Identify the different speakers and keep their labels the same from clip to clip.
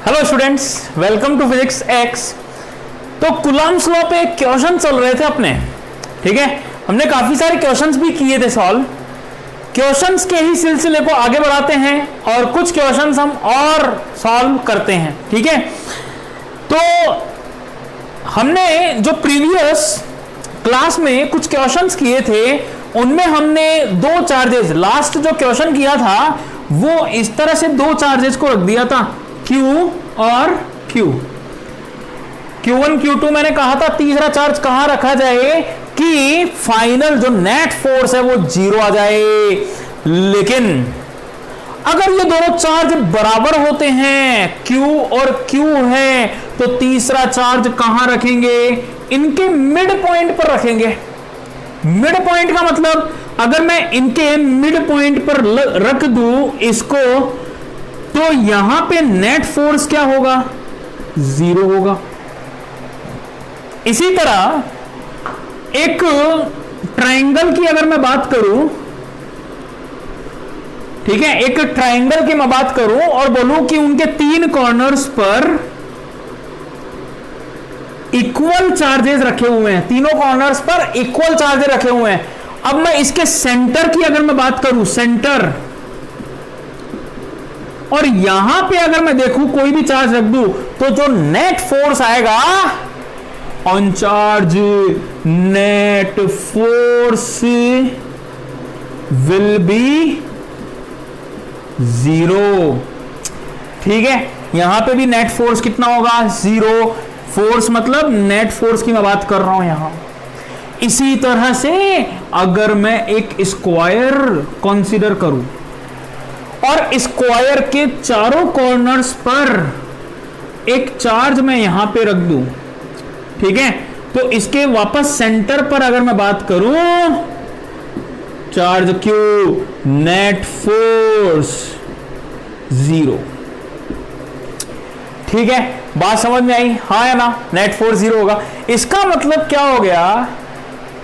Speaker 1: Hello students, welcome to physics X. तो Coulomb's law पे question चल रहे थे अपने, ठीक है। हमने काफी सारे क्वेश्चंस भी किए थे सॉल्व। क्वेश्चंस के ही सिलसिले को आगे बढ़ाते हैं और कुछ क्वेश्चंस हम और सॉल्व करते हैं, ठीक है। तो हमने जो प्रीवियस क्लास में कुछ क्वेश्चंस किए थे उनमें हमने दो चार्जेस, लास्ट जो क्वेश्चन किया था वो इस तरह से दो चार्जेस को रख दिया था, Q और Q। Q1 Q2 मैंने कहा था तीसरा चार्ज कहां रखा जाए कि फाइनल जो नेट फोर्स है वो 0 आ जाए। लेकिन अगर ये दोनों चार्ज बराबर होते हैं, Q और Q है, तो तीसरा चार्ज कहां रखेंगे? इनके मिड पॉइंट पर रखेंगे। मिड पॉइंट का मतलब अगर मैं इनके मिड पॉइंट पर रख दूं इसको, तो यहां पे नेट फोर्स क्या होगा? 0 होगा। इसी तरह एक ट्रायंगल की अगर मैं बात करूं, ठीक है, एक ट्रायंगल की मैं बात करूं और बोलूं कि उनके 3 कॉर्नर्स पर इक्वल चार्जेस रखे हुए हैं, तीनों कॉर्नर्स पर इक्वल चार्जेस रखे हुए हैं। अब मैं इसके सेंटर की अगर मैं बात करूं, सेंटर, और यहां पे अगर मैं देखूं कोई भी चार्ज रख दूं, तो जो नेट फोर्स आएगा on charge, net force will be 0। ठीक है, यहां पे भी नेट फोर्स कितना होगा? 0। फोर्स मतलब नेट फोर्स की मैं बात कर रहा हूं यहां। इसी तरह से अगर मैं एक स्क्वायर कंसीडर करूं और स्क्वायर के चारों कॉर्नर्स पर एक चार्ज मैं यहां पे रख दूं, ठीक है, तो इसके वापस सेंटर पर अगर मैं बात करूं, चार्ज Q, नेट फोर्स 0। ठीक है, बात समझ में आई? हाँ या ना? नेट फोर्स 0 होगा। इसका मतलब क्या हो गया?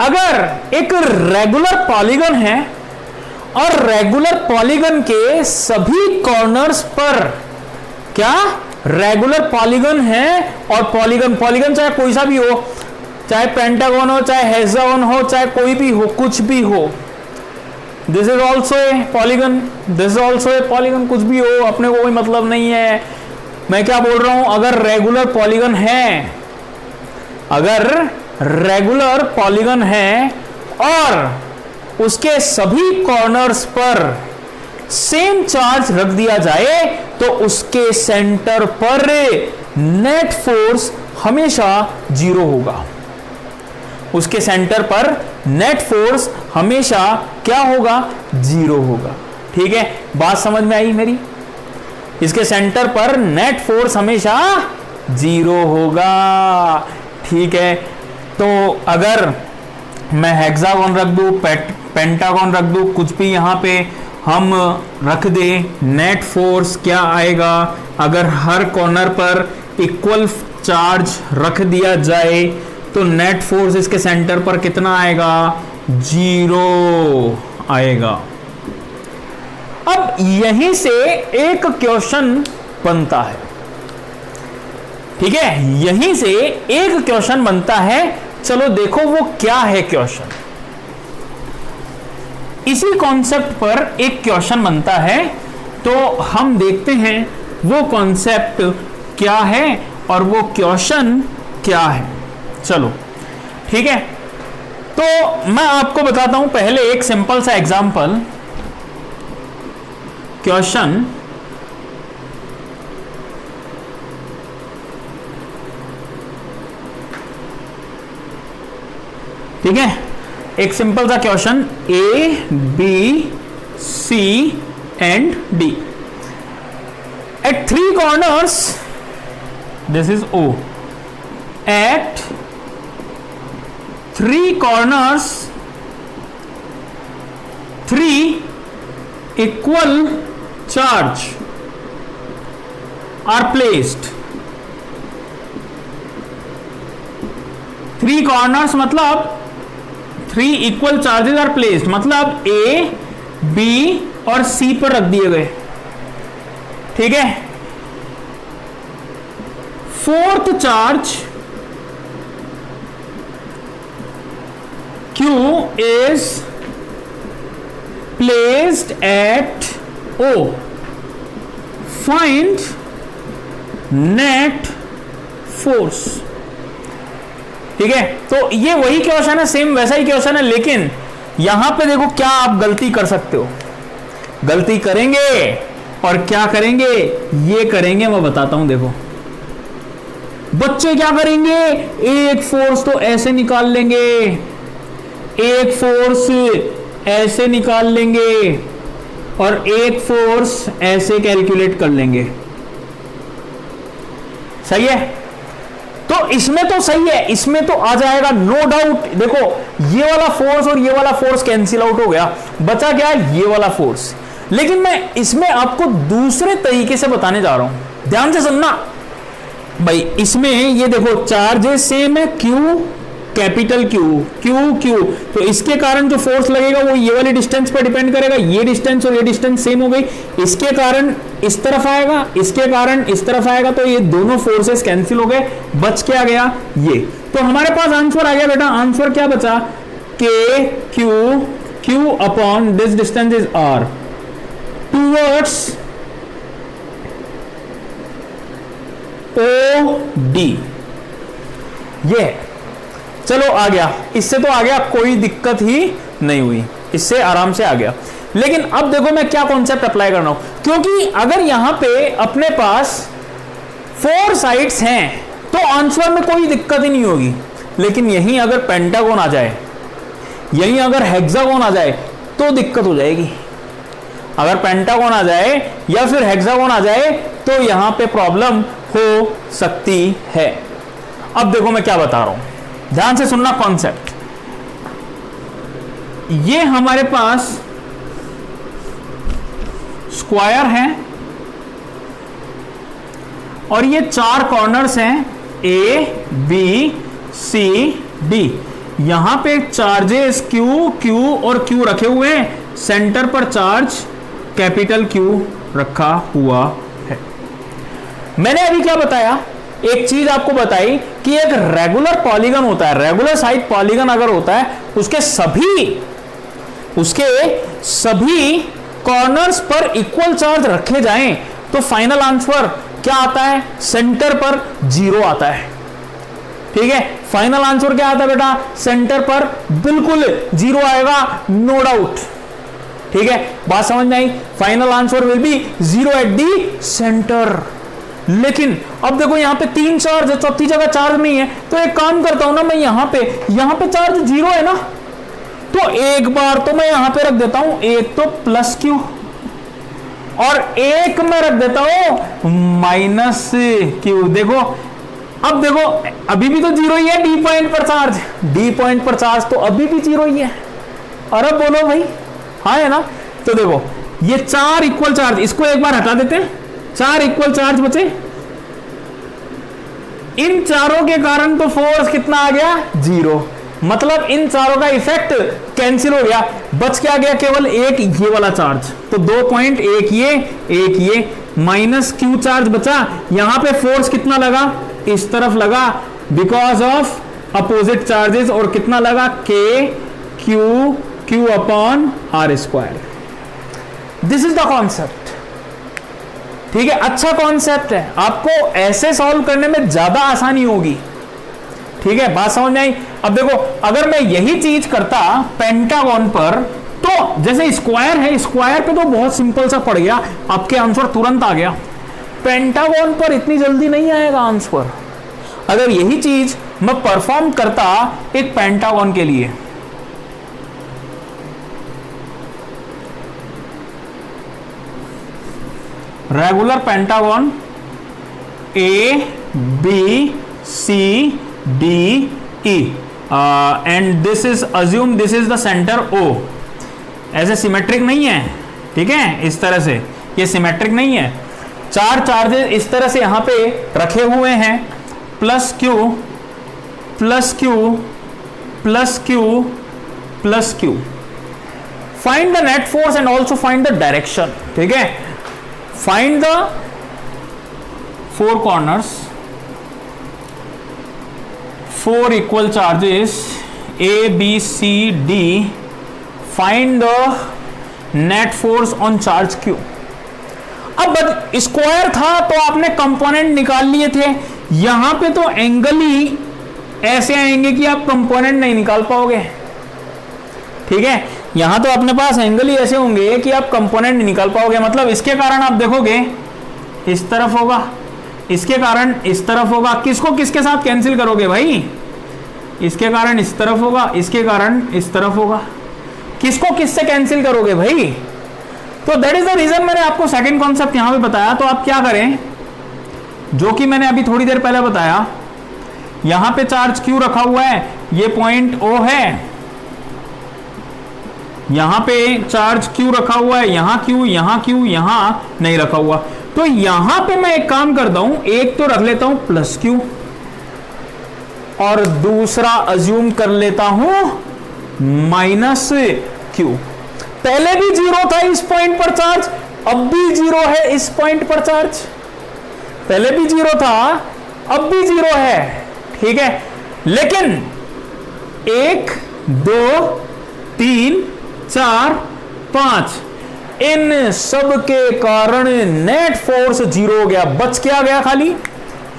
Speaker 1: अगर एक रेगुलर पॉलीगन है और रेगुलर पॉलीगन के सभी कॉर्नर्स पर, क्या रेगुलर पॉलीगन है, और पॉलीगन चाहे कोई सा भी हो, चाहे पेंटागन हो, चाहे हेक्सागन हो, चाहे कोई भी हो, कुछ भी हो, this is also a polygon, this is also a polygon, कुछ भी हो, अपने को कोई मतलब नहीं है। मैं क्या बोल रहा हूं? अगर रेगुलर पॉलीगन है, अगर रेगुलर पॉलीगन है और उसके सभी कॉर्नर्स पर सेम चार्ज रख दिया जाए, तो उसके सेंटर पर नेट फोर्स हमेशा 0 होगा। उसके सेंटर पर नेट फोर्स हमेशा क्या होगा? 0 होगा। ठीक है, बात समझ में आई मेरी? इसके सेंटर पर नेट फोर्स हमेशा 0 होगा। ठीक है, तो अगर मैं हेक्सागन रख दूं, पेंटागन रख दूं, कुछ भी यहां पे हम रख दें, नेट फोर्स क्या आएगा? अगर हर कॉर्नर पर इक्वल चार्ज रख दिया जाए तो नेट फोर्स इसके सेंटर पर कितना आएगा? 0 आएगा। अब यहीं से एक क्वेश्चन बनता है, ठीक है, यहीं से एक क्वेश्चन बनता है। चलो देखो वो क्या है क्वेश्चन। इसी कॉन्सेप्ट पर एक क्वेश्चन बनता है, तो हम देखते हैं वो कॉन्सेप्ट क्या है और वो क्वेश्चन क्या है। चलो ठीक है, तो मैं आपको बताता हूं पहले एक सिंपल सा एग्जांपल। क्वेश्चन ठीक है, एक सिंपल सा question, A, B, C and D at 3 corners, this is O, at 3 corners 3 equal charge are placed। 3 corners मतलब 3 इक्वल चार्जेस आर प्लेस्ड, मतलब A, B और C पर रख दिए गए। ठीक है, fourth charge Q is placed at O. Find net force. ठीक है, तो ये वही क्वेश्चन है, सेम वैसा ही क्वेश्चन है, लेकिन यहां पे देखो क्या आप गलती कर सकते हो। गलती करेंगे और क्या करेंगे, ये करेंगे, मैं बताता हूं। देखो बच्चे क्या करेंगे, एक फोर्स तो ऐसे निकाल लेंगे, एक फोर्स ऐसे निकाल लेंगे और एक फोर्स ऐसे कैलकुलेट कर लेंगे। सही है, तो इसमें तो सही है, इसमें तो आ जाएगा नो डाउट। देखो ये वाला फोर्स और ये वाला फोर्स कैंसिल आउट हो गया, बचा क्या, ये वाला फोर्स। लेकिन मैं इसमें आपको दूसरे तरीके से बताने जा रहा हूं, ध्यान से सुनना भाई। इसमें ये देखो चार्जेस सेम है, Q capital Q Q Q, तो इसके कारण जो फोर्स लगेगा वो ये वाली डिस्टेंस पर डिपेंड करेगा। ये डिस्टेंस और ये डिस्टेंस सेम हो गई, इसके कारण इस तरफ आएगा, इसके कारण इस तरफ आएगा, तो ये दोनों फोर्सेस कैंसिल हो गए, बच क्या गया ये। तो हमारे पास आंसर आ गया बेटा, आंसर क्या बचा, K Q Q upon this distance is R towards O D. ये चलो आ गया, इससे तो आ गया, कोई दिक्कत ही नहीं हुई, इससे आराम से आ गया। लेकिन अब देखो मैं क्या कॉन्सेप्ट अप्लाई कर रहा हूं, क्योंकि अगर यहां पे अपने पास 4 साइड्स हैं तो आंसर में कोई दिक्कत ही नहीं होगी। लेकिन यहीं अगर पेंटागन आ जाए, यहीं अगर हेक्सागन आ जाए तो दिक्कत हो जाएगी। अगर पेंटागन आ जाए या फिर हेक्सागन आ जाए तो यहां पे प्रॉब्लम हो सकती है। अब देखो मैं क्या बता रहा हूं, ध्यान से सुनना कॉन्सेप्ट। ये हमारे पास स्क्वायर है और ये 4 कॉर्नर्स हैं, ए बी सी डी। यहां पे चार्जेस क्यू क्यू और क्यू रखे हुए हैं, सेंटर पर चार्ज कैपिटल क्यू रखा हुआ है। मैंने अभी क्या बताया, एक चीज आपको बताई कि एक रेगुलर पॉलीगन होता है, रेगुलर साइड पॉलीगन अगर होता है, उसके सभी कॉर्नर्स पर इक्वल चार्ज रखे जाएं तो फाइनल आंसर क्या आता है, सेंटर पर 0 आता है। ठीक है, फाइनल आंसर क्या आता है बेटा, सेंटर पर बिल्कुल 0 आएगा, नो डाउट। ठीक है, बात समझ में आई, final answer will be 0 at the center. लेकिन अब देखो यहां पे 3 चार्ज है, चौथी जगह चार्ज नहीं है, तो एक काम करता हूं ना, मैं यहां पे चार्ज 0 है ना, तो एक बार तो मैं यहां पे रख देता हूं, एक तो प्लस क्यू और एक मैं रख देता हूं माइनस क्यू। देखो अब देखो अभी भी तो 0 ही है, डी पॉइंट पर चार्ज तो अभी भी 0 ही है। अरे बोलो भाई, हाँ है ना। तो देखो ये 4 इक्वल चार्ज, इसको एक बार हटा देते हैं, 4 इक्वल चार्ज बचे, इन चारों के कारण तो फोर्स कितना आ गया, 0। मतलब इन चारों का इफेक्ट कैंसिल हो गया, बच क्या गया, केवल एक ये वाला चार्ज। तो 2 पॉइंट, एक ये माइनस क्यू चार्ज बचा। यहां पे फोर्स कितना लगा, इस तरफ लगा, बिकॉज ऑफ अपोजिट चार्जेस, और कितना लगा, K Q upon R square. This is the concept. ठीक है, अच्छा कॉन्सेप्ट है, आपको ऐसे सॉल्व करने में ज्यादा आसानी होगी। ठीक है, बात समझ में आई। अब देखो अगर मैं यही चीज करता पेंटागन पर, तो जैसे स्क्वायर है, स्क्वायर पे तो बहुत सिंपल सा पड़ गया, आपके आंसर तुरंत आ गया। पेंटागन पर इतनी जल्दी नहीं आएगा आंसर। अगर यही चीज मैं परफॉर्म करता एक पेंटागन के लिए, regular pentagon A B C D E and this is assume this is the centre O. ऐसे सिमेट्रिक नहीं है, ठीक है, इस तरह से ये सिमेट्रिक नहीं है। 4 चार्जेस इस तरह से यहां पे रखे हुए हैं, plus Q plus Q plus Q plus Q. Find the net force and also find the direction. ठीक है, find the 4 corners 4 equal charges A, B, C, D. Find the net force on charge Q. अब square था तो आपने component निकाल लिए थे, यहां पे तो एंगल ही ऐसे आएंगे कि आप कंपोनेंट नहीं निकाल पाओगे। ठीक है, यहां तो अपने पास एंगल ही ऐसे होंगे कि आप कंपोनेंट नहीं निकाल पाओगे। मतलब इसके कारण आप देखोगे इस तरफ होगा, इसके कारण इस तरफ होगा। किसको किसके साथ कैंसिल करोगे भाई? इसके कारण इस तरफ होगा, इसके कारण इस तरफ होगा। किसको किससे कैंसिल करोगे भाई? तो दैट इज द रीजन मैंने आपको सेकंड कॉन्सेप्ट यहां पे बताया। तो आप क्या करें, जो कि मैंने अभी थोड़ी देर पहले बताया, यहां पे चार्ज Q रखा हुआ है, ये पॉइंट O है, यहां पे चार्ज Q रखा हुआ है, यहां Q, यहां नहीं रखा हुआ। तो यहां पे मैं एक काम करता हूं, एक तो रख लेता हूं प्लस Q और दूसरा अज्यूम कर लेता हूं माइनस Q। पहले भी 0 था इस पॉइंट पर चार्ज, अब भी 0 है इस पॉइंट पर चार्ज। पहले भी 0 था, अब भी 0 है। ठीक है, लेकिन 1, 2, 3, 4, 5 इन सब के कारण नेट फोर्स 0 हो गया। बच क्या गया? खाली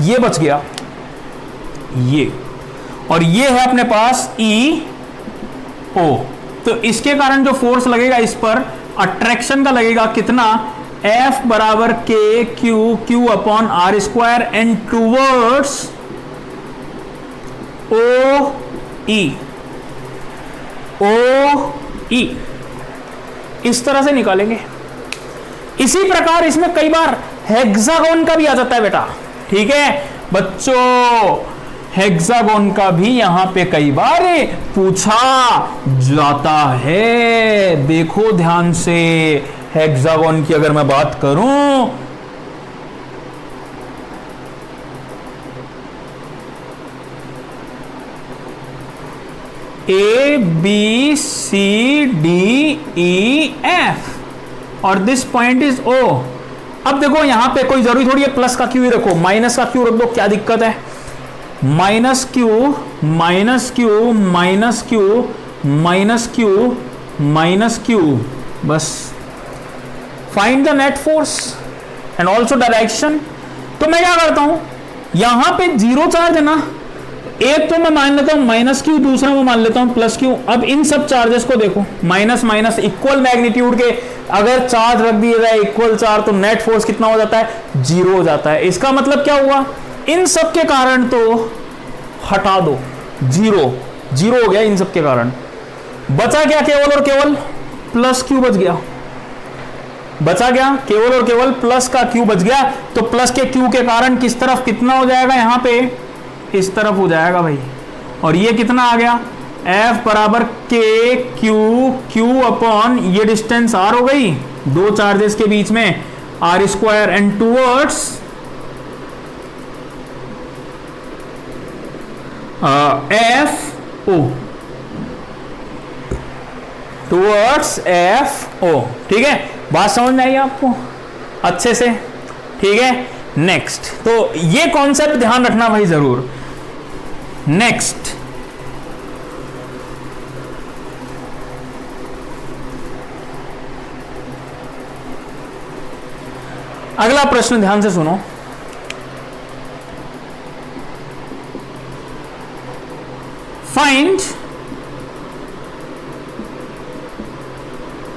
Speaker 1: ये बच गया, ये, और ये है अपने पास EO। तो इसके कारण जो फोर्स लगेगा इस पर अट्रैक्शन का लगेगा कितना? F बराबर Q upon R square and towards OE इस तरह से निकालेंगे। इसी प्रकार इसमें कई बार हेक्सागोन का भी आ जाता है बेटा। ठीक है बच्चों, हेक्सागोन का भी यहां पे कई बार पूछा जाता है। देखो ध्यान से, हेक्सागोन की अगर मैं बात करूं, A, B, C, D, E, F और दिस पॉइंट इज O। अब देखो यहां पे कोई जरूरी थोड़ी है प्लस का Q ही रखो, माइनस का Q रख दो, क्या दिक्कत है? Minus Q, minus Q, minus Q, minus Q, minus Q, बस। Find the net force and also direction. तो मैं क्या करता हूं, यहां पे 0 चार्ज है ना, एक तो मैं मान लेता हूं माइनस Q, दूसरा मैं मान लेता हूं प्लस Q। अब इन सब चार्जेस को देखो, माइनस माइनस इक्वल मैग्नीट्यूड के अगर चार्ज रख दिए जाए इक्वल चार्ज, तो नेट फोर्स कितना हो जाता है? 0 हो जाता है। इसका मतलब क्या हुआ? इन सब के कारण तो हटा दो, 0 हो गया इन सब के कारण। बचा क्या? केवल और केवल प्लस Q बच गया। बचा गया केवल और केवल प्लस का Q बच गया। तो प्लस के Q के कारण किस तरफ कितना हो जाएगा? यहां पे इस तरफ हो जाएगा भाई। और ये कितना आ गया? F बराबर Q अपॉन ये डिस्टेंस R हो गई, दो चार्जेस के बीच में, R square and towards FO, towards FO। ठीक है, बात समझ में आई आपको अच्छे से? ठीक है, नेक्स्ट। तो ये कॉन्सेप्ट ध्यान रखना भाई जरूर। नेक्स्ट, अगला प्रश्न ध्यान से सुनो। फाइंड,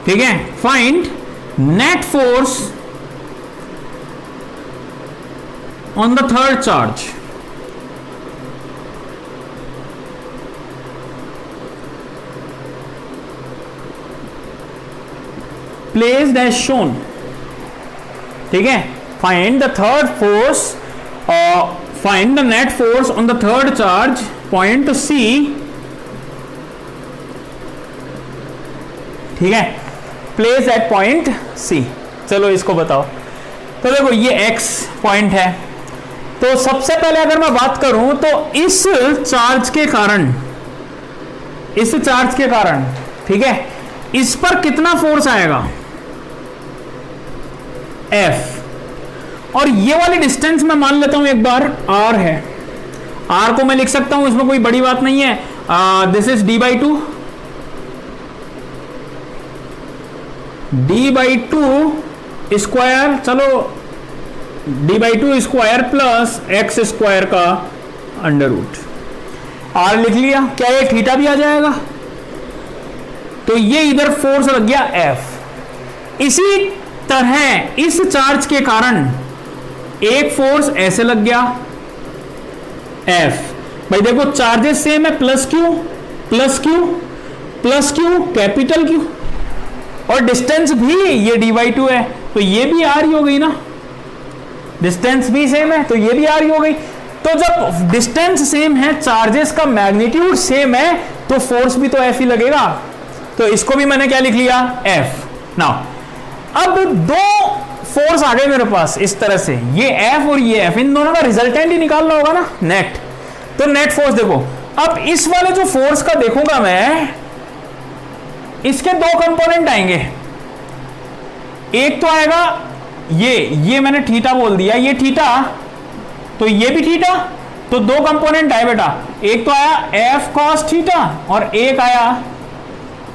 Speaker 1: ठीक है, find net force on the third charge. Placed as shown. ठीक है, find the third force, find the net force on the third charge, point C. ठीक है, place at point C. चलो इसको बताओ। तो देखो ये X पॉइंट है, तो सबसे पहले अगर मैं बात करूं तो इस चार्ज के कारण, ठीक है, इस पर कितना फोर्स आएगा? F। और ये वाली डिस्टेंस मैं मान लेता हूं एक बार R है। आर को मैं लिख सकता हूं, इसमें कोई बड़ी बात नहीं है। This is d/2, d/2 square, चलो d/2 square plus x square का अंडर रूट। आर लिख लिया, क्या ये थीटा भी आ जाएगा? तो ये इधर फोर्स लग गया एफ। इसी तरह इस चार्ज के कारण एक फोर्स ऐसे लग गया एफ। भाई देखो चार्जेस सेम है, plus Q plus Q plus Q capital Q, और डिस्टेंस भी ये d/2 है, तो ये भी आर ही हो गई ना। डिस्टेंस भी सेम है तो ये भी आर ही हो गई। तो जब डिस्टेंस सेम है, चार्जेस का मैग्नीट्यूड सेम है, तो फोर्स भी तो एफ ही लगेगा। तो इसको भी मैंने क्या लिख लिया, एफ। नाउ अब दो फोर्स आ गए मेरे पास इस तरह से, ये एफ और ये एफ, इन दोनों का रिजल्टेंट ही निकालना होगा ना, नेट। तो नेट फोर्स देखो, अब इस वाले जो फोर्स का देखूंगा मैं, इसके दो कंपोनेंट आएंगे। एक तो आएगा ये मैंने थीटा बोल दिया, ये थीटा, तो ये भी थीटा, तो दो कंपोनेंट आए बेटा। एक तो आया एफ कॉस थीटा और एक आया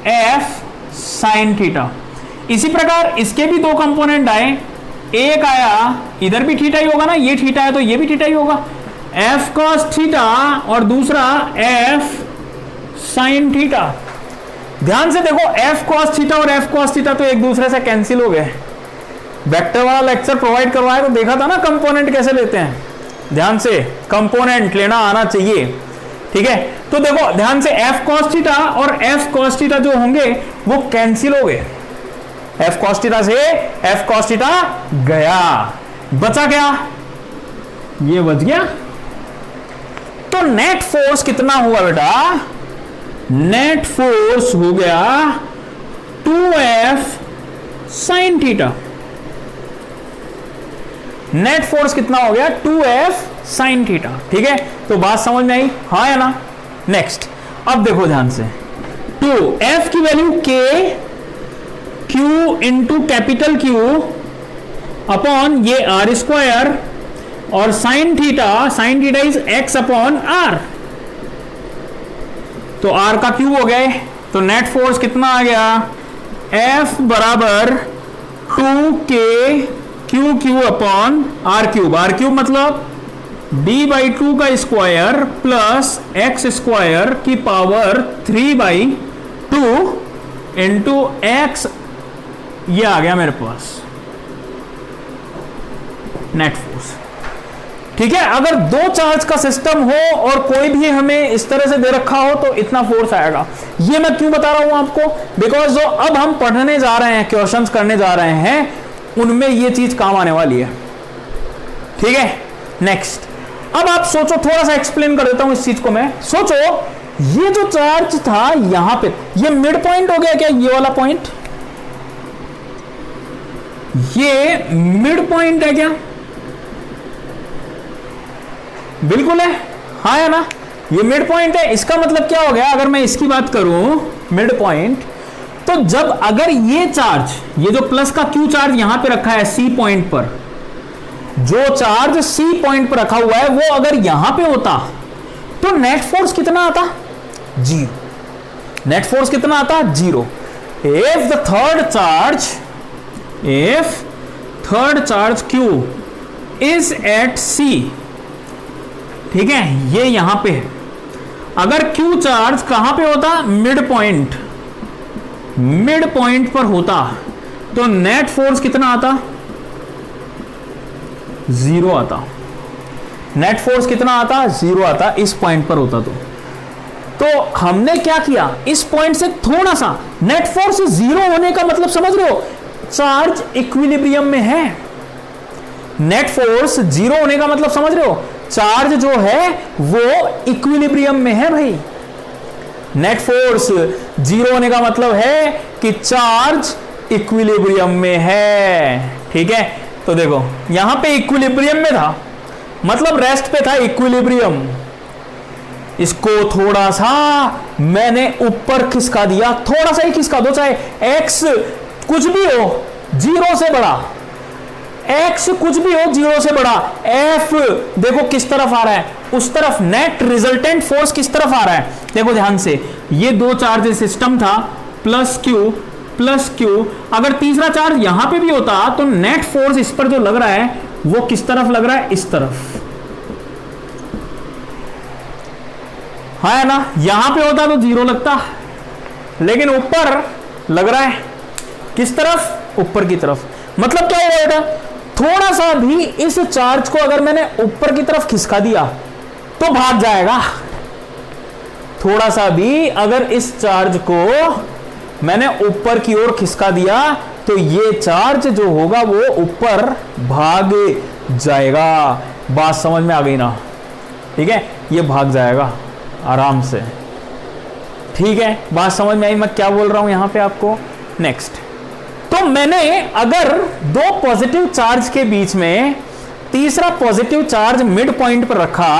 Speaker 1: एफ साइन थीटा। इसी प्रकार इसके भी दो कंपोनेंट आए, एक आया, इधर भी थीटा ही होगा ना, ये थीटा है तो ये भी थीटा ही होगा, एफ कॉस थीटा, और दूसरा एफ साइन थीटा। ध्यान से देखो, एफ कॉस थीटा और एफ कॉस थीटा तो एक दूसरे से कैंसिल हो गए। वेक्टर वाला लेक्चर प्रोवाइड करवाया तो देखा था ना कंपोनेंट कैसे लेते हैं। ध्यान से कंपोनेंट लेना आना चाहिए, ठीक है। तो देखो ध्यान से, एफ कॉस थीटा और एफ कॉस थीटा जो होंगे वो कैंसिल हो गए। एफ कॉस थीटा से एफ कॉस थीटा गया, बचा क्या, ये बच गया। तो नेट फोर्स कितना हुआ बेटा, नेट फोर्स हो गया 2f sine theta. Net force कितना हो गया, 2f साइन थीटा, ठीक है। तो बात समझ में आई, हाँ या ना। नेक्स्ट, अब देखो ध्यान से, 2f की value k q into capital Q upon ये r स्क्वायर, और sine theta is x upon r, तो r का q हो गए। तो नेट फोर्स कितना आ गया, F बराबर 2k q अपॉन r³ मतलब d/2 का स्क्वायर प्लस x स्क्वायर की पावर 3/2 इंटू x, ये आ गया मेरे पास नेट फोर्स, ठीक है। अगर दो चार्ज का सिस्टम हो और कोई भी हमें इस तरह से दे रखा हो तो इतना फोर्स आएगा। ये मैं क्यों बता रहा हूं आपको, बिकॉज जो अब हम पढ़ने जा रहे हैं, क्वेश्चंस करने जा रहे हैं, उनमें ये चीज काम आने वाली है, ठीक है। नेक्स्ट, अब आप सोचो, थोड़ा सा एक्सप्लेन कर देता हूं इस चीज को मैं। सोचो, ये जो चार्ज था यहां पे, ये मिड पॉइंट हो गया क्या, ये वाला पॉइंट, ये मिड पॉइंट है क्या, बिल्कुल है, हाँ या ना, ये मिड पॉइंट है। इसका मतलब क्या हो गया, अगर मैं इसकी बात करूं मिड पॉइंट, तो जब अगर ये चार्ज, ये जो प्लस का क्यू चार्ज यहां पे रखा है सी पॉइंट पर, जो चार्ज सी पॉइंट पर रखा हुआ है वो अगर यहां पे होता तो नेट फोर्स कितना आता, 0। नेट फोर्स कितना आता, 0। If the third charge Q is at C, ठीक है, ये यहां पे है। अगर Q चार्ज कहां पे होता, मिड पॉइंट पर होता, तो नेट फोर्स कितना आता, 0 आता। नेट फोर्स कितना आता, 0 आता, इस पॉइंट पर होता तो हमने क्या किया, इस पॉइंट से थोड़ा सा, नेट फोर्स 0 होने का मतलब समझ रहे हो, चार्ज इक्विलिब्रियम में है। नेट फोर्स 0 होने का मतलब समझ रहे हो, चार्ज जो है वो इक्विलिब्रियम में है भाई। नेट फोर्स 0 होने का मतलब है कि चार्ज इक्विलिब्रियम में है, ठीक है। तो देखो यहां पे इक्विलिब्रियम में था, मतलब रेस्ट पे था इक्विलिब्रियम, इसको थोड़ा सा मैंने ऊपर खिसका दिया, थोड़ा सा ही खिसका दो, चाहे x कुछ भी हो 0 से बड़ा, एक्स कुछ भी हो 0 से बड़ा, एफ देखो किस तरफ आ रहा है, उस तरफ। नेट रिजल्टेंट फोर्स किस तरफ आ रहा है, देखो ध्यान से, ये दो चार्ज सिस्टम था, प्लस क्यू, अगर तीसरा चार्ज यहां पे भी होता तो नेट फोर्स इस पर जो लग रहा है वो किस तरफ लग रहा है, इस तरफ, है ना। यहां पे होता तो 0 लगता, लेकिन ऊपर लग रहा है किस तरफ, ऊपर की तरफ। मतलब क्या हो बेटा, थोड़ा सा भी इस चार्ज को अगर मैंने ऊपर की तरफ खिसका दिया तो भाग जाएगा। थोड़ा सा भी अगर इस चार्ज को मैंने ऊपर की ओर खिसका दिया तो ये चार्ज जो होगा वो ऊपर भाग जाएगा। बात समझ में आ गई ना, ठीक है, ये भाग जाएगा आराम से, ठीक है। बात समझ में आई मैं क्या बोल रहा हूं यहां पे आपको। नेक्स्ट, तो मैंने अगर दो पॉजिटिव चार्ज के बीच में तीसरा पॉजिटिव चार्ज मिड पॉइंट पर रखा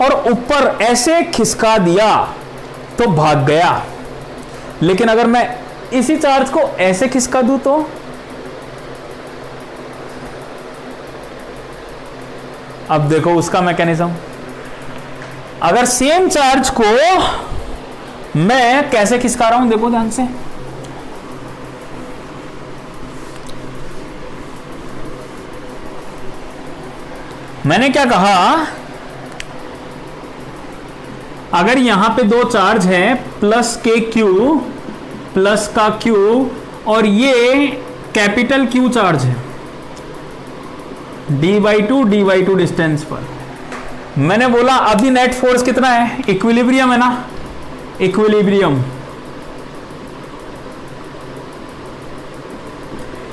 Speaker 1: और ऊपर ऐसे खिसका दिया तो भाग गया। लेकिन अगर मैं इसी चार्ज को ऐसे खिसका दूं तो, अब देखो उसका मैकेनिज्म। अगर सेम चार्ज को मैं कैसे खिसका रहा हूं, देखो ध्यान से, मैंने क्या कहा, अगर यहां पे दो चार्ज हैं, प्लस के क्यू, प्लस का क्यू, और ये कैपिटल क्यू चार्ज है d/2 डिस्टेंस पर। मैंने बोला अभी नेट फोर्स कितना है, इक्विलिब्रियम है ना, इक्विलिब्रियम।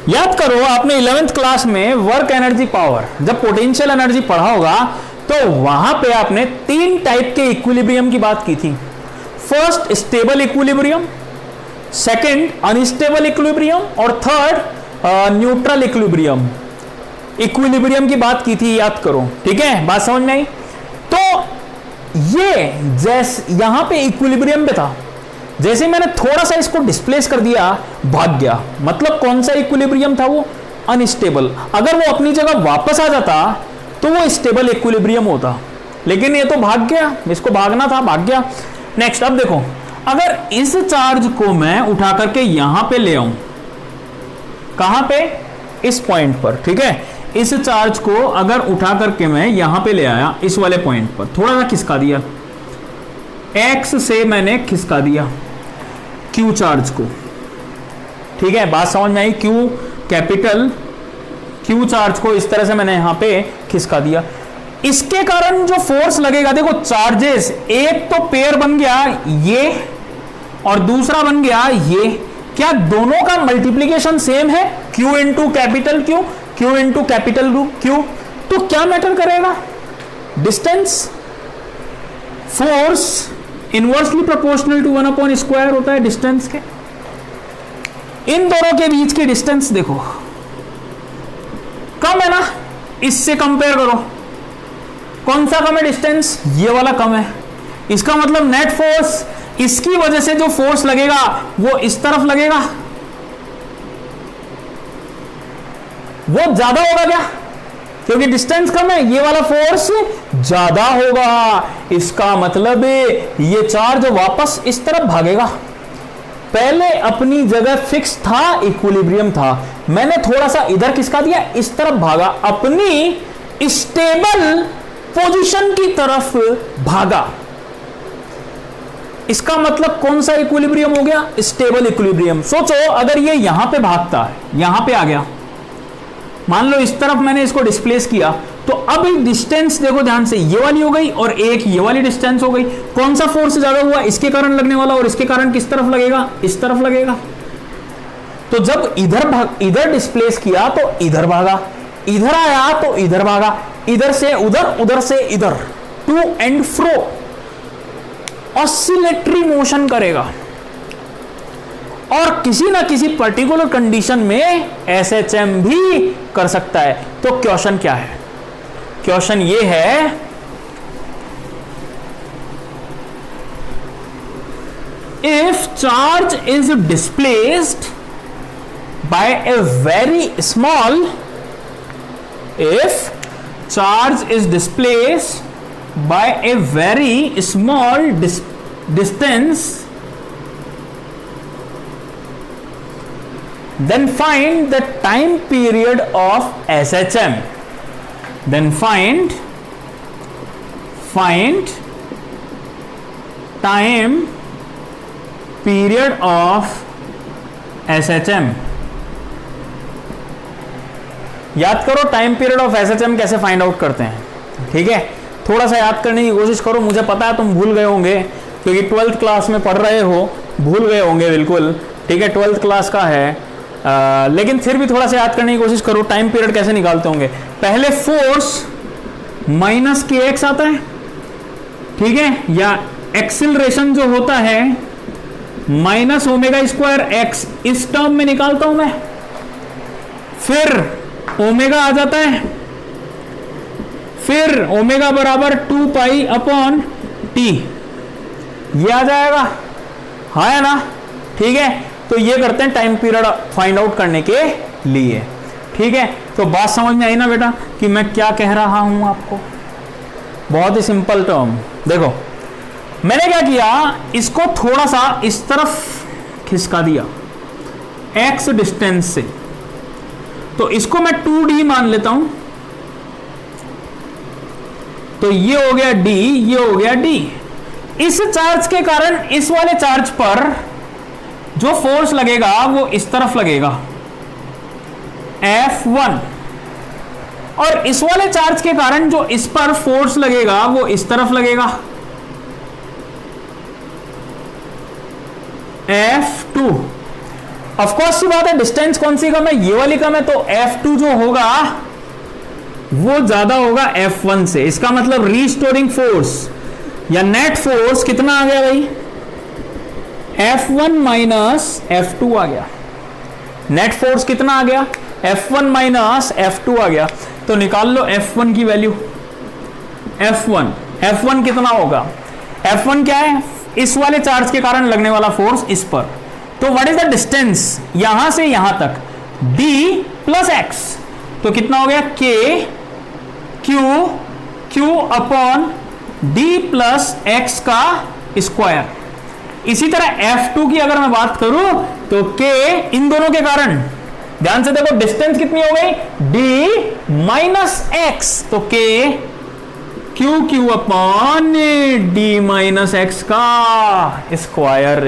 Speaker 1: याद करो आपने 11th क्लास में वर्क एनर्जी पावर, जब पोटेंशियल एनर्जी पढ़ा होगा तो वहां पे आपने 3 टाइप के इक्विलिब्रियम की बात की थी। First stable equilibrium, second unstable equilibrium, और थर्ड न्यूट्रल इक्विलिब्रियम। इक्विलिब्रियम की बात की थी, याद करो, ठीक है। बात समझ में आई। तो ये जैसे यहां पे इक्विलिब्रियम पे था, जैसे मैंने थोड़ा सा इसको डिस्प्लेस कर दिया भाग गया। मतलब कौन सा इक्विलिब्रियम था वो, अनस्टेबल। अगर वो अपनी जगह वापस आ जाता तो वो स्टेबल इक्विलिब्रियम होता, लेकिन ये तो भाग गया, इसको भागना था, भाग गया। नेक्स्ट, अब देखो, अगर इस चार्ज को मैं उठा करके यहां पे ले आऊं, कहां पे, इस पॉइंट पर, ठीक है। इस चार्ज को अगर उठा करके मैं यहां पे ले आया, इस वाले पॉइंट पर थोड़ा सा खिसका दिया, एक्स से मैंने खिसका दिया क्यू चार्ज को, ठीक है। बात समझ में आई। क्यू, कैपिटल क्यू चार्ज को इस तरह से मैंने यहां पे खिसका दिया। इसके कारण जो फोर्स लगेगा, देखो चार्जेस, एक तो पेयर बन गया ये और दूसरा बन गया ये, क्या दोनों का मल्टीप्लीकेशन सेम है, Q into capital Q, Q into capital Q, तो क्या मैटर करेगा, distance. Force inversely proportional to 1/स्क्वायर होता है डिस्टेंस के। इन दोनों के बीच की डिस्टेंस देखो कम है ना, इससे कंपेयर करो, कौन सा कम है डिस्टेंस, ये वाला कम है। इसका मतलब नेट फोर्स, इसकी वजह से जो फोर्स लगेगा वो इस तरफ लगेगा, वो ज्यादा होगा क्या, क्योंकि डिस्टेंस कम है, ये वाला फोर्स ज्यादा होगा। इसका मतलब ये चार्ज वापस इस तरफ भागेगा। पहले अपनी जगह फिक्स था, इक्विलिब्रियम था, मैंने थोड़ा सा इधर खिसका दिया, इस तरफ भागा, अपनी स्टेबल पोजीशन की तरफ भागा। इसका मतलब कौन सा इक्विलिब्रियम हो गया, स्टेबल इक्विलिब्रियम। सोचो अगर ये यहां पे भागता है, यहां पे आ गया, मान लो इस तरफ मैंने इसको डिस्प्लेस किया, तो अब डिस्टेंस देखो ध्यान से, ये वाली हो गई और एक ये वाली डिस्टेंस हो गई। कौन सा फोर्स ज्यादा हुआ, इसके कारण लगने वाला, और इसके कारण किस तरफ लगेगा, इस तरफ लगेगा। तो जब इधर डिस्प्लेस किया तो इधर भागा, इधर आया तो इधर भागा, इधर से उधर, उधर से इधर, to and fro oscillatory motion करेगा। और किसी ना किसी पर्टिकुलर कंडीशन में SHM भी कर सकता है। तो क्वेश्चन क्या है, क्वेश्चन ये है, if charge is displaced by a very small if charge is displaced by a very small distance, then find the time period of SHM. Then find time period of SHM. याद करो time period of SHM कैसे find out करते हैं, ठीक है? थोड़ा सा याद करने की कोशिश करो। मुझे पता है तुम भूल गए होंगे क्योंकि 12th क्लास में पढ़ रहे हो, भूल गए होंगे बिल्कुल, ठीक है? 12th क्लास का है, लेकिन फिर भी थोड़ा सा याद करने की कोशिश करो। टाइम पीरियड कैसे निकालते होंगे? पहले फोर्स माइनस के एक्स आता है, ठीक है? या एक्सिलरेशन जो होता है माइनस ओमेगा स्क्वायर एक्स, इस टर्म में निकालता हूं मैं। फिर ओमेगा आ जाता है, फिर ओमेगा बराबर 2 पाई अपॉन टी, ये आ जाएगा, है ना? ठीक है, तो ये करते हैं टाइम पीरियड फाइंड आउट करने के लिए, ठीक है? तो बात समझ में आई ना बेटा कि मैं क्या कह रहा हूं आपको? बहुत ही सिंपल टर्म। देखो मैंने क्या किया, इसको थोड़ा सा इस तरफ खिसका दिया x डिस्टेंस से, तो इसको मैं 2d मान लेता हूं, तो ये हो गया d, ये हो गया d। इस चार्ज के कारण इस वाले चार्ज पर जो फोर्स लगेगा वो इस तरफ लगेगा F1, और इस वाले चार्ज के कारण जो इस पर फोर्स लगेगा वो इस तरफ लगेगा F2। ऑफ कोर्स सी बात है, डिस्टेंस कौन सी कम है? ये वाली कम है, तो F2 जो होगा वो ज्यादा होगा F1 से। इसका मतलब रीस्टोरिंग फोर्स या नेट फोर्स कितना आ गया भाई? F1 माइनस F2 आ गया। नेट फोर्स कितना आ गया? F1 माइनस F2 आ गया। तो निकाल लो F1 की वैल्यू। F1 कितना होगा? F1 क्या है? इस वाले चार्ज के कारण लगने वाला फोर्स इस पर। तो व्हाट इज द डिस्टेंस यहां से यहां तक? d प्लस एक्स, तो कितना हो गया? q upon d plus x का स्क्वायर। इसी तरह F2 की अगर मैं बात करूं तो k इन दोनों के कारण, ध्यान से देखो डिस्टेंस कितनी हो गई? d माइनस एक्स, तो k Q upon d minus x का स्क्वायर।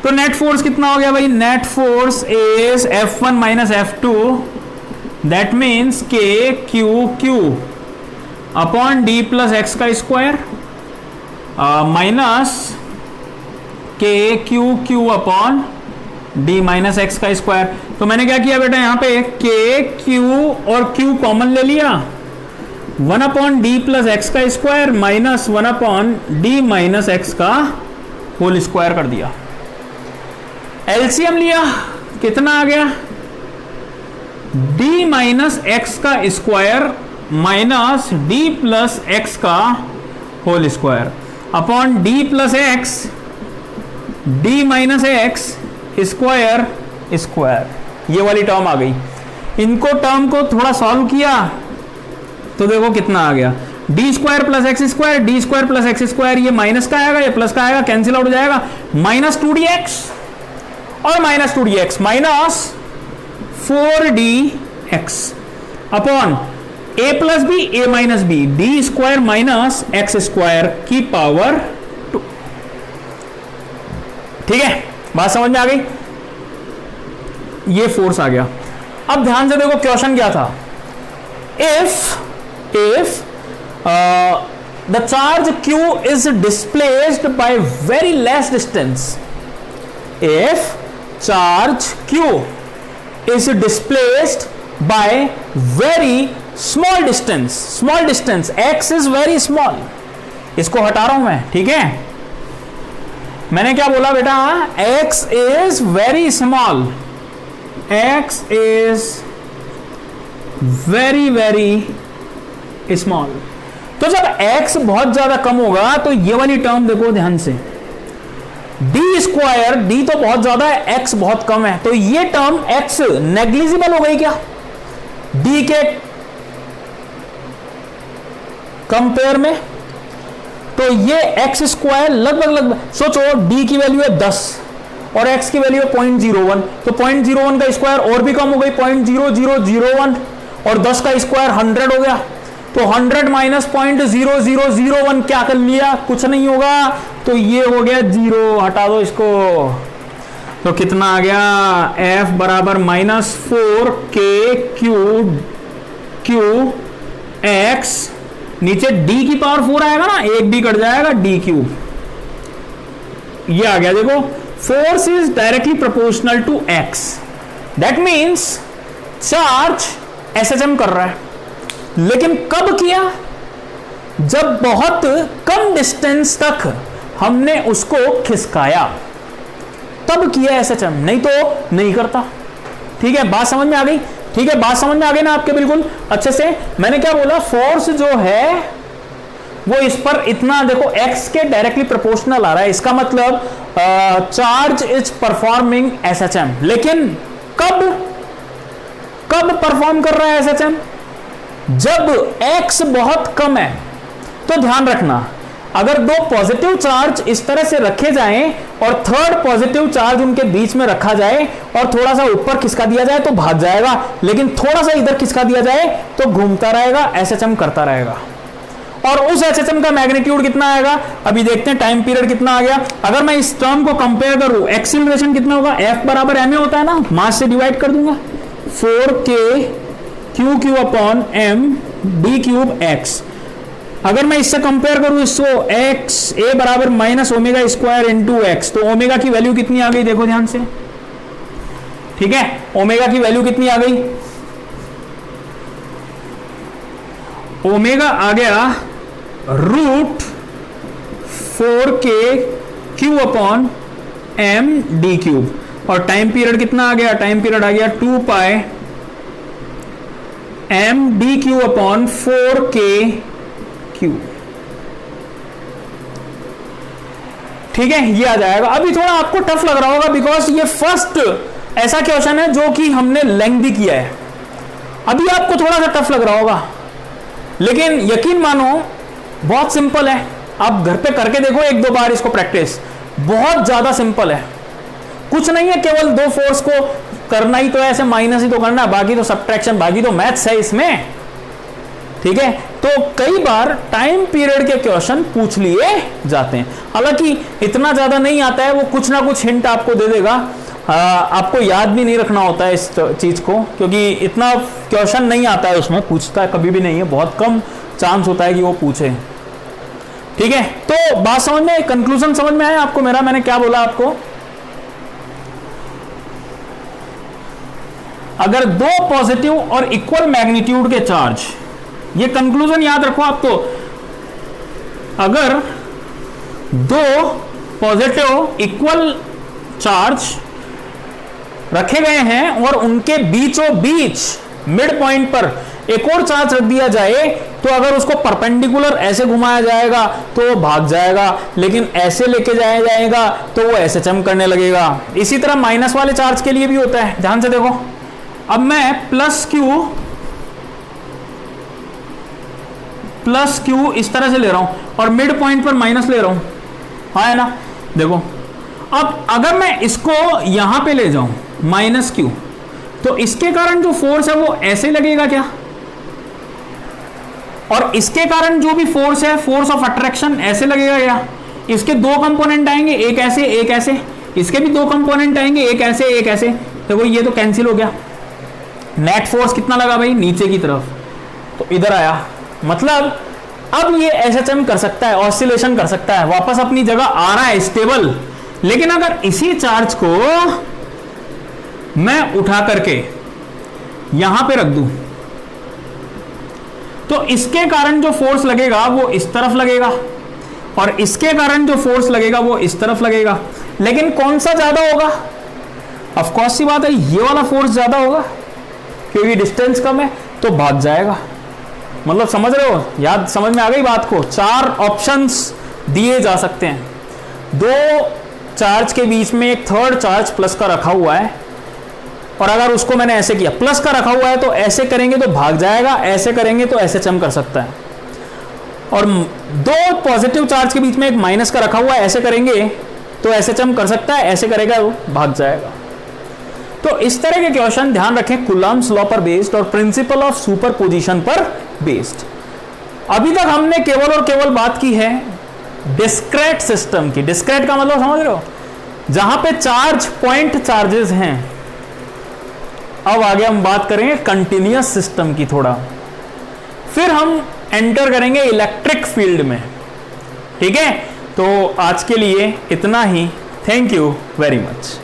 Speaker 1: तो नेट फोर्स कितना हो गया भाई? Net force is F1 minus F2, that means k Q upon d plus x का square minus k Q upon d minus x का square. तो मैंने क्या किया बेटा, यहां पे के क्यू और क्यू कॉमन ले लिया, 1 अपॉन डी प्लस एक्स का square minus 1 upon d minus x का होल स्क्वायर कर दिया। एलसीएम लिया, कितना आ गया? डी माइनस एक्स का square minus d plus x का whole square upon d plus x d minus x square square, ये वाली टर्म आ गई। इनको टर्म को थोड़ा सॉल्व किया तो देखो कितना आ गया, D square plus x square, D square plus x square, ये माइनस का आएगा, ये प्लस का आएगा, कैंसिल आउट हो जाएगा, माइनस 2dx और minus 2dx minus 4dx upon a plus B A minus B, D square minus x square की पावर 2। ठीक है, बात समझ में आ गई? ये फोर्स आ गया। अब ध्यान से देखो क्वेश्चन क्या था, if the charge q is displaced by very less distance, if charge q is displaced by very small distance x is very small, इसको हटा रहा हूं मैं, ठीक है? मैंने क्या बोला बेटा, x is very small, x is very small. तो जब x बहुत ज्यादा कम होगा तो ये वाली टर्म देखो ध्यान से, डी स्क्वायर, डी तो बहुत ज्यादा है, x बहुत कम है, तो ये टर्म x नेग्लिजिबल हो गई क्या? d के कंपेयर में, तो ये एक्स स्क्वायर लगभग सोचो d की वैल्यू है 10 और x की वैल्यू है 0.01, तो 0.01 का स्क्वायर और भी कम हो गई 0.0001 और 10 का स्क्वायर 100 हो गया, तो 100 माइनस 0.0001 क्या कर लिया, कुछ नहीं होगा, तो ये हो गया 0, हटा दो इसको। तो कितना आ गया, f बराबर -4k क्यू x, नीचे d की पावर 4 आएगा ना, एक d कट जाएगा, d क्यूब, ये आ गया। देखो force is directly proportional to x, that means charge SHM कर रहा है, लेकिन कब किया, जब बहुत कम डिस्टेंस तक हमने उसको खिसकाया तब किया SHM, नहीं तो नहीं करता। ठीक है, बात समझ में आ गई? ठीक है, बात समझ में आ गई ना आपके बिल्कुल अच्छे से। मैंने क्या बोला, फोर्स जो है वो इस पर इतना, देखो x के डायरेक्टली प्रोपोर्शनल आ रहा है, इसका मतलब चार्ज इज परफॉर्मिंग SHM, लेकिन कब परफॉर्म कर रहा है SHM, जब x बहुत कम है। तो ध्यान रखना, अगर दो पॉजिटिव चार्ज इस तरह से रखे जाएं और थर्ड पॉजिटिव चार्ज उनके बीच में रखा जाए और थोड़ा सा ऊपर खिसका दिया जाए तो भाग जाएगा, लेकिन थोड़ा सा इधर खिसका दिया जाए तो घूमता रहेगा, SHM करता रहेगा। और उस SHM का मैग्नीट्यूड कितना आएगा, अभी देखते हैं, टाइम पीरियड कितना आ गया। अगर मैं इस टर्म को कंपेयर करूं, एक्सीलरेशन कितना होगा, F बराबर ma होता है ना, मास से डिवाइड कर दूंगा, 4k Q upon m d cube x। अगर मैं इससे कंपेयर करूं इसको, x a बराबर minus omega square into x, तो ओमेगा की वैल्यू कितनी आ गई, देखो ध्यान से। ठीक है, ओमेगा की वैल्यू कितनी आ गई, ओमेगा आ गया √4k Q upon m d cube, और टाइम पीरियड कितना आ गया, टाइम पीरियड आ गया 2 पाई m d Q upon 4k Q. ठीक है, ये आ जाएगा। अभी थोड़ा आपको टफ लग रहा होगा बिकॉज ये फर्स्ट ऐसा क्वेश्चन है जो कि हमने लेंथी किया है, अभी आपको थोड़ा सा टफ लग रहा होगा, लेकिन यकीन मानो बहुत सिंपल है। आप घर पे करके देखो एक दो बार इसको प्रैक्टिस, बहुत ज्यादा सिंपल है, कुछ नहीं है, केवल दो फोर्स को करना ही तो है, ऐसे माइनस ही तो करना है, बाकी तो सब्ट्रैक्शन, बाकी तो मैथ्स है इसमें। ठीक है, तो कई बार टाइम पीरियड के क्वेश्चन पूछ लिए जाते हैं, हालांकि इतना ज्यादा नहीं आता है, वो कुछ ना कुछ हिंट आपको दे देगा, आपको याद भी नहीं रखना होता है इस चीज को, क्योंकि इतना क्वेश्चन नहीं आता है उसमें, पूछता है कभी भी नहीं है, बहुत कम चांस होता है कि वो पूछे। ठीक है, तो बात समझ में, कंक्लूजन समझ में आया आपको मेरा, मैंने क्या बोला आपको, अगर दो पॉजिटिव और इक्वल मैग्नीट्यूड के चार्ज, ये कंक्लूजन याद रखो आपको, अगर दो पॉजिटिव इक्वल चार्ज रखे गए हैं और उनके बीचों बीच मिड पॉइंट पर एक और चार्ज रख दिया जाए, तो अगर उसको परपेंडिकुलर ऐसे घुमाया जाएगा तो वो भाग जाएगा, लेकिन ऐसे लेके जाया जाएगा तो वो SHM करने लगेगा। इसी तरह माइनस वाले चार्ज के लिए भी होता है, ध्यान से देखो। अब मैं प्लस क्यू इस तरह से ले रहा हूं और मिड पॉइंट पर माइनस ले रहा हूं, हाँ है ना, देखो। अब अगर मैं इसको यहां पे ले जाऊं माइनस क्यू, तो इसके कारण जो फोर्स है वो ऐसे लगेगा क्या, और इसके कारण जो भी फोर्स है, फोर्स ऑफ अट्रैक्शन, ऐसे लगेगा क्या। इसके दो कंपोनेंट आएंगे, एक ऐसे एक ऐसे, इसके भी दो कंपोनेंट आएंगे, एक ऐसे एक ऐसे, देखो ये तो कैंसिल हो गया। नेट फोर्स कितना लगा भाई, नीचे की तरफ, तो इधर आया, मतलब अब ये SHM कर सकता है, ऑसिलेशन कर सकता है, वापस अपनी जगह आ रहा है स्टेबल। लेकिन अगर इसी चार्ज को मैं उठा करके यहां पे रख दूं, तो इसके कारण जो फोर्स लगेगा वो इस तरफ लगेगा, और इसके कारण जो फोर्स लगेगा वो इस तरफ लगेगा। लेकिन कौन सा ज्यादा होगा, ऑफ कोर्स सी बात है ये वाला फोर्स ज्यादा होगा, क्योंकि डिस्टेंस कम है, तो भाग जाएगा। मतलब समझ रहे हो, याद समझ में आ गई बात को। चार ऑप्शंस दिए जा सकते हैं, दो चार्ज के बीच में एक थर्ड चार्ज प्लस का रखा हुआ है, और अगर उसको मैंने ऐसे किया, प्लस का रखा हुआ है, तो ऐसे करेंगे तो भाग जाएगा, ऐसे करेंगे तो SHM कर सकता है। और दो पॉजिटिव चार्ज के बीच में एक माइनस का रखा हुआ है, ऐसे करेंगे तो एसएचएम कर सकता है, ऐसे करेगा वो भाग जाएगा। तो इस तरह के क्वेश्चन ध्यान रखें, कूलम्ब्स लॉ पर बेस्ड और प्रिंसिपल ऑफ सुपरपोजिशन पर बेस्ड। अभी तक हमने केवल और केवल बात की है डिस्क्रेट सिस्टम की। डिस्क्रेट का मतलब समझ रहे हो, जहां पे चार्ज पॉइंट चार्जेस हैं। अब आगे हम बात करेंगे कंटिन्यूअस सिस्टम की थोड़ा, फिर हम एंटर करेंगे इलेक्ट्रिक फील्ड में। ठीक है, तो आज के लिए इतना ही। Thank you very much.